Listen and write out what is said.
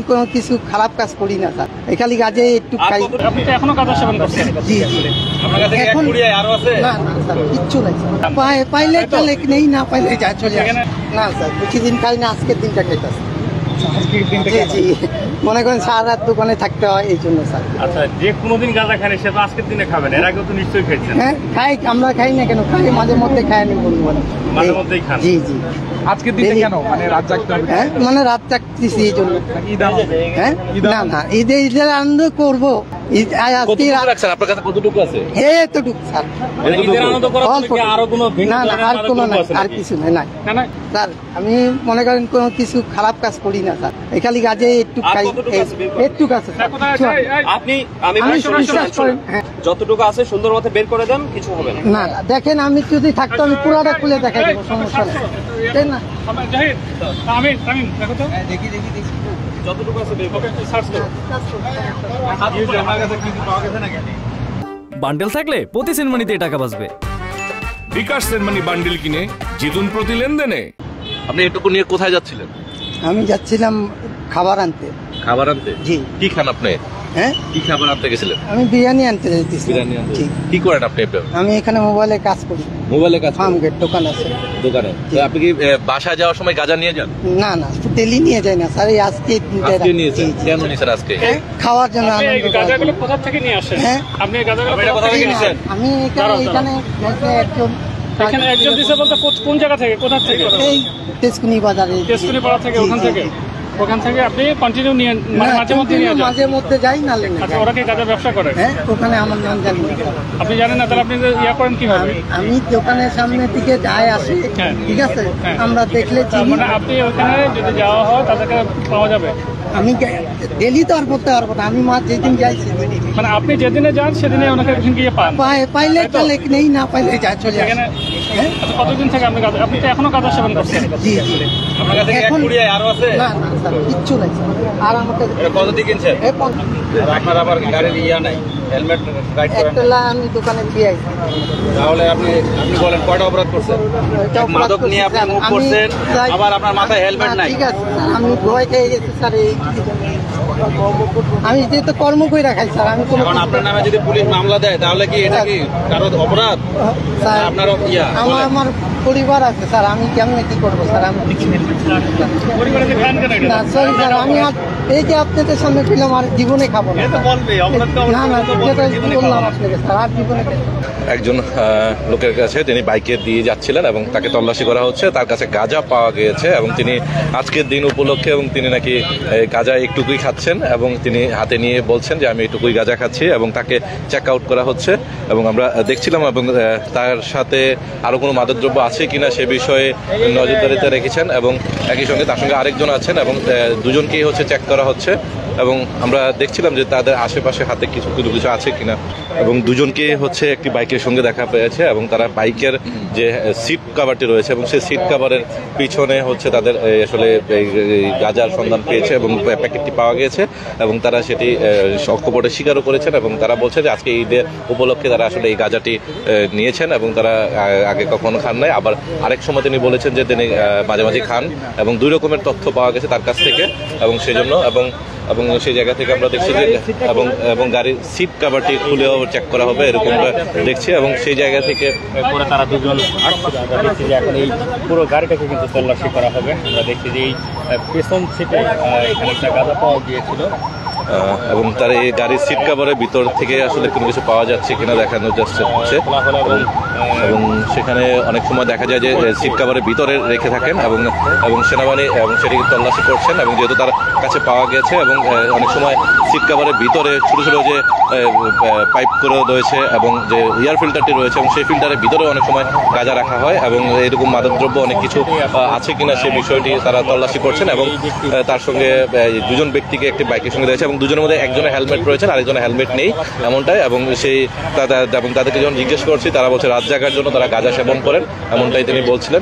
কোনো কিছু খারাপ কাজ করি না স্যার, খালি কাজে একটু খাই। আপনি তো এখনো গাঁজা সেবন করছেন? জি জি। এখন না না স্যার, কিচ্ছু নাই স্যার, পাইলে তাহলে নেই, না পাইলে যা চলে আসে। না স্যার, বেশিদিন খাই না, আজকের দিনটা খাইতেছে। জি জি, মনে করেন সারা রাত দোকানে থাকতে হয়, এই জন্য স্যার। আচ্ছা, যে কোনোদিন গাঁজা খান সে তো আজকের দিনে খাবেন, এর আগে তো নিশ্চয়ই খাইছেন। হ্যাঁ খাই, আমরা খাই না কেন, খাই মাঝে মধ্যে খাই, আমি বলবো মাঝে মধ্যেই খান। জি জি। আজকের দিনে কেন মানে রাত জাগতে হবে? হ্যাঁ মানে রাত জাগতেছি এই জন্য। হ্যাঁ না না, ঈদের আনন্দ করবো। আপনার কাছে কতটুকু আছে? এতটুকু স্যার, না না, আর কোনো নাই, আর কিছু নাই। না স্যার, আমি মনে করেন কোনো কিছু খারাপ কাজ করি না স্যার, খালি কাজে একটু খাই, একটু কাছে। আমি বিশ্বাস করেন, যতটুকু আছে সুন্দর মতো বের করে দেন, কিছু হবে না। না না, দেখেন আমি যদি থাকতো আমি পুরাটা খুলে দেখাই দেবো, সমস্যা নেই, তাই না? যতটুকু আছে বের করে সার্চ করুন। বান্ডেল থাকলে প্রতি সেনমানিতে টাকা বাঁচবে। বিকাশ সেনমানি বান্ডেল কিনে জিতুন প্রতি লেনদেনে। আপনি এটুকু নিয়ে কোথায় যাচ্ছিলেন? আমি যাচ্ছিলাম খাবার আনতে। খাবার আনতে? জি। কি খান আপনি? হ্যাঁ, কি খাবার আনতে গেছিলেন? আমি বিরিয়ানি আনতে যাইতেছি। বিরিয়ানি আনতে? জি। কি করেন আপনি? আমি এখানে মোবাইলে কাজ করি। মোবাইলে কাজ? ফার্ম গেট দোকান আছে। দোকানে? আপনি কি বাসায় যাওয়ার সময় গাঁজা নিয়ে যান? না না, ডেলি নিয়ে যাই না স্যার, এই আজকে নিয়েছেন। কেন নিয়েছেন আজকে? খাওয়ার জন্য। গাঁজাগুলো কোথা থেকে নিয়ে আসেন? হ্যাঁ, আপনি গাঁজাগুলো কোথা থেকে নিয়েছেন? আমি এখানে এখানে একজন দিছে বলতে কোন জায়গা থেকে, কোথা থেকে? এই তেজকুনি বাজারে। তেজকুনি পাড়া থেকে? ওখান থেকে আপনি কন্টিনিউ নিয়ে মাঝে মধ্যে নিয়ে যান? মাঝে মধ্যে যাই না লেন। আচ্ছা, ওরা কি গাঁজা ব্যবসা করে? হ্যাঁ, ওখানে আমার নাম জানি না। আপনি জানেন না, তাহলে আপনি ইয়া করেন কিভাবে? আমি দোকানের সামনের দিকে যাই আসি, ঠিক আছে, আমরা দেখলে মানে আপনি ওখানে যদি যাওয়া হয় তাদেরকে পাওয়া যাবে? আমি ডেলি তো আর করতে পারবো না, আমি যেদিন যাই সেদিন। মানে আপনি যেদিনে যান সেদিনে ওনাকে গিয়ে পান? পাইলে তাহলে নেই, না পাইলে যা চলে আসে। আচ্ছা, কতদিন থেকে আপনি গাঁজা, আপনি তো এখনো গাঁজা সেবন করছেন? জি জি। আপনার কাছে এক কুড়িয়ে আরো আছে? না না স্যার, কিচ্ছু নাই স্যার। আর আমাকে কত দিয়ে কিনছেন? আপনার আবার গাড়ির ইয়া নাই, হেলমেট রাইড করেন? একটা আমি দোকানে দিয়ে আইছি। তাহলে আপনি বলেন কয়টা অপরাধ করছেন? মাদক নিয়ে আপনি মুভ করছেন, আবার আপনার মাথায় হেলমেট নাই। ঠিক আছে, আমি ভয় খেয়ে গেছি স্যার। আমি যেহেতু কর্ম করে রাখাই স্যার, আমি কোনো এখন আপনার নামে যদি পুলিশ মামলা দেয় তাহলে কি এটা কি কারো অপরাধ? স্যার আপনারও ইয়া আমার পরিবার আছে স্যার, আমি কেমনে কি করবো স্যার? আমি না সরি স্যার, আমি এই যে আপনাদের সামনে পেলাম আর জীবনে খাবো না। না না, বললাম আপনাকে স্যার, আর জীবনে একজন লোকের কাছে তিনি বাইকে দিয়ে যাচ্ছিলেন এবং তাকে তল্লাশি করা হচ্ছে, তার কাছে গাঁজা পাওয়া গিয়েছে এবং তিনি আজকের দিন উপলক্ষে এবং তিনি নাকি গাঁজা একটুকুই খাচ্ছেন এবং তিনি হাতে নিয়ে বলছেন যে আমি একটুকুই গাঁজা খাচ্ছি এবং তাকে চেক আউট করা হচ্ছে। এবং আমরা দেখছিলাম এবং তার সাথে আরও কোনো মাদকদ্রব্য আছে কিনা সে বিষয়ে নজরদারিতে রেখেছেন এবং একই সঙ্গে তার সঙ্গে আরেকজন আছেন এবং দুজনকেই হচ্ছে চেক করা হচ্ছে। এবং আমরা দেখছিলাম যে তাদের আশেপাশে হাতে কিছু আছে কিনা এবং দুজনকে হচ্ছে একটি বাইকের সঙ্গে দেখা পেয়েছে এবং তারা বাইকের যে সিট কাভারটি রয়েছে এবং সেই সিট কাভারের পিছনে হচ্ছে তাদের আসলে গাঁজার সন্ধান পেয়েছে এবং প্যাকেটটি পাওয়া গিয়েছে এবং তারা সেটি অকপটে স্বীকারও করেছেন এবং তারা বলছে যে আজকে ঈদের উপলক্ষে তারা আসলে এই গাঁজাটি নিয়েছেন এবং তারা আগে কখনো খান নাই। আবার আরেক সময় তিনি বলেছেন যে তিনি মাঝে মাঝে খান এবং দুই রকমের তথ্য পাওয়া গেছে তার কাছ থেকে এবং সেই জন্য এবং সেই জায়গা থেকে আমরা দেখছি যে এবং গাড়ির সিট কাভারটি খুলেও চেক করা হবে এরকমটা দেখছি এবং সেই জায়গা থেকে পরে তারা দুজন দেখছি যে এখন এই পুরো গাড়িটাকে কিন্তু তল্লাশি করা হবে। আমরা দেখছি যে এই পেছন সিটে এখানে একটা গাঁজা পাওয়া গিয়েছিল এবং তার এই গাড়ির সিট কাভারের ভিতর থেকে আসলে কোনো কিছু পাওয়া যাচ্ছে কিনা দেখানো যাচ্ছে এবং সেখানে অনেক সময় দেখা যায় যে সিট কাভারের ভিতরে রেখে থাকেন এবং সেনাবাহিনী এবং সেটিকে তল্লাশি করছেন এবং যেহেতু তার কাছে পাওয়া গেছে এবং অনেক সময় সিট কাভারের ভিতরে ছোটো ছোটো যে পাইপ করে রয়েছে এবং যে এয়ার ফিল্টারটি রয়েছে এবং সেই ফিল্টারের ভিতরে অনেক সময় গাঁজা রাখা হয় এবং এরকম মাদকদ্রব্য অনেক কিছু আছে কিনা সে বিষয়টি তারা তল্লাশি করছেন এবং তার সঙ্গে দুজন ব্যক্তিকে একটি বাইকের সঙ্গে রয়েছে এবং দুজনের মধ্যে একজনের হেলমেট রয়েছে আরেকজনের হেলমেট নেই এমনটাই এবং তাদেরকে যখন জিজ্ঞেস করছি তারা বলছে রাত জাগার জন্য তারা গাঁজা সেবন করেন এমনটাই তিনি বলছিলেন।